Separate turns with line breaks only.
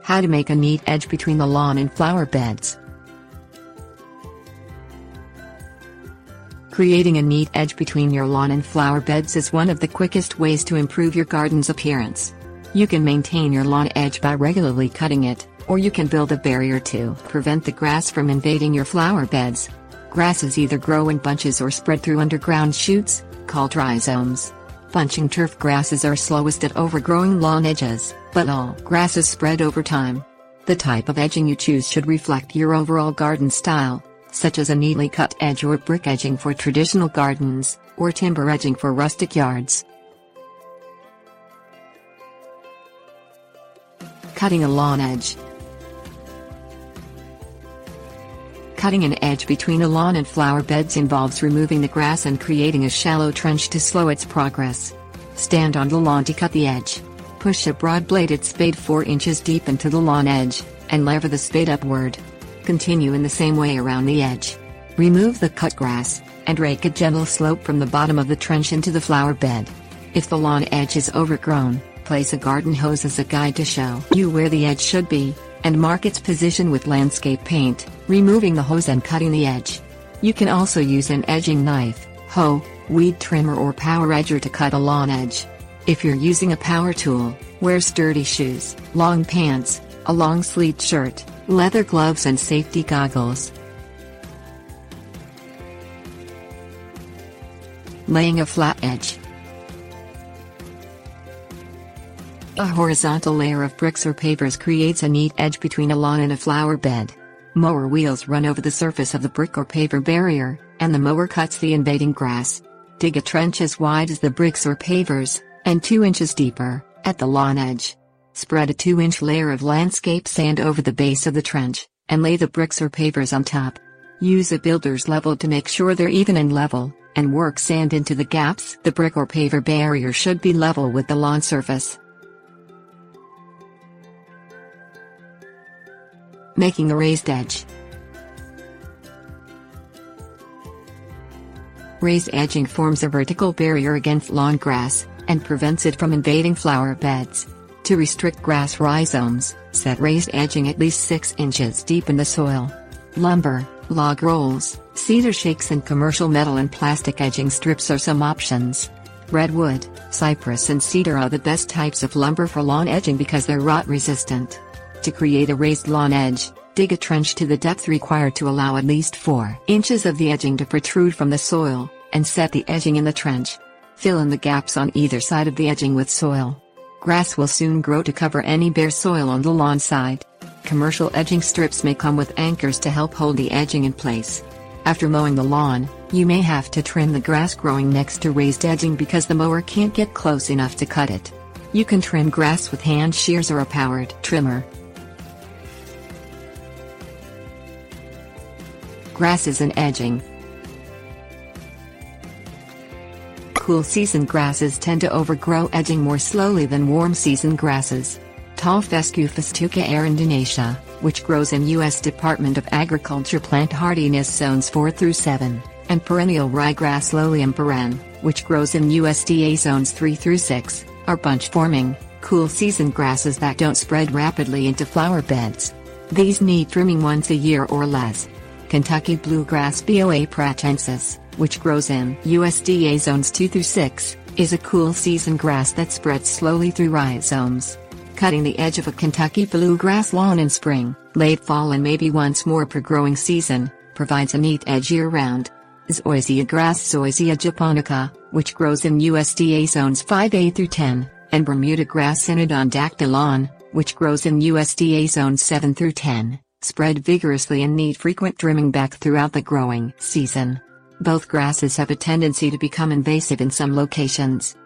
How to make a neat edge between the lawn and flower beds. Creating a neat edge between your lawn and flower beds is one of the quickest ways to improve your garden's appearance. You can maintain your lawn edge by regularly cutting it, or you can build a barrier to prevent the grass from invading your flower beds. Grasses either grow in bunches or spread through underground shoots, called rhizomes. Bunching turf grasses are slowest at overgrowing lawn edges, but all grasses spread over time. The type of edging you choose should reflect your overall garden style, such as a neatly cut edge or brick edging for traditional gardens, or timber edging for rustic yards. Cutting a lawn edge. Cutting an edge between a lawn and flower beds involves removing the grass and creating a shallow trench to slow its progress. Stand on the lawn to cut the edge. Push a broad-bladed spade 4 inches deep into the lawn edge, and lever the spade upward. Continue in the same way around the edge. Remove the cut grass, and rake a gentle slope from the bottom of the trench into the flower bed. If the lawn edge is overgrown, place a garden hose as a guide to show you where the edge should be, and mark its position with landscape paint, removing the hose and cutting the edge. You can also use an edging knife, hoe, weed trimmer or power edger to cut a lawn edge. If you're using a power tool, wear sturdy shoes, long pants, a long-sleeved shirt, leather gloves and safety goggles. Laying a flat edge. A horizontal layer of bricks or pavers creates a neat edge between a lawn and a flower bed. Mower wheels run over the surface of the brick or paver barrier, and the mower cuts the invading grass. Dig a trench as wide as the bricks or pavers, and 2 inches deeper, at the lawn edge. Spread a 2-inch layer of landscape sand over the base of the trench, and lay the bricks or pavers on top. Use a builder's level to make sure they're even and level, and work sand into the gaps. The brick or paver barrier should be level with the lawn surface. Making a raised edge. Raised edging forms a vertical barrier against lawn grass, and prevents it from invading flower beds. To restrict grass rhizomes, set raised edging at least 6 inches deep in the soil. Lumber, log rolls, cedar shakes and commercial metal and plastic edging strips are some options. Redwood, cypress and cedar are the best types of lumber for lawn edging because they're rot resistant. To create a raised lawn edge, dig a trench to the depth required to allow at least 4 inches of the edging to protrude from the soil, and set the edging in the trench. Fill in the gaps on either side of the edging with soil. Grass will soon grow to cover any bare soil on the lawn side. Commercial edging strips may come with anchors to help hold the edging in place. After mowing the lawn, you may have to trim the grass growing next to raised edging because the mower can't get close enough to cut it. You can trim grass with hand shears or a powered trimmer. Grasses and edging. Cool season grasses tend to overgrow edging more slowly than warm season grasses. Tall fescue Festuca arundinacea, which grows in U.S. Department of Agriculture plant hardiness zones 4 through 7, and perennial ryegrass Lolium peren, which grows in USDA zones 3 through 6, are bunch-forming, cool season grasses that don't spread rapidly into flower beds. These need trimming once a year or less. Kentucky bluegrass Boa pratensis, which grows in USDA zones 2 through 6, is a cool season grass that spreads slowly through rhizomes. Cutting the edge of a Kentucky bluegrass lawn in spring, late fall and maybe once more per growing season, provides a neat edge year-round. Zoysia grass Zoysia japonica, which grows in USDA zones 5A through 10, and Bermuda grass Cynodon dactylon, which grows in USDA zones 7 through 10, spread vigorously and need frequent trimming back throughout the growing season. Both grasses have a tendency to become invasive in some locations,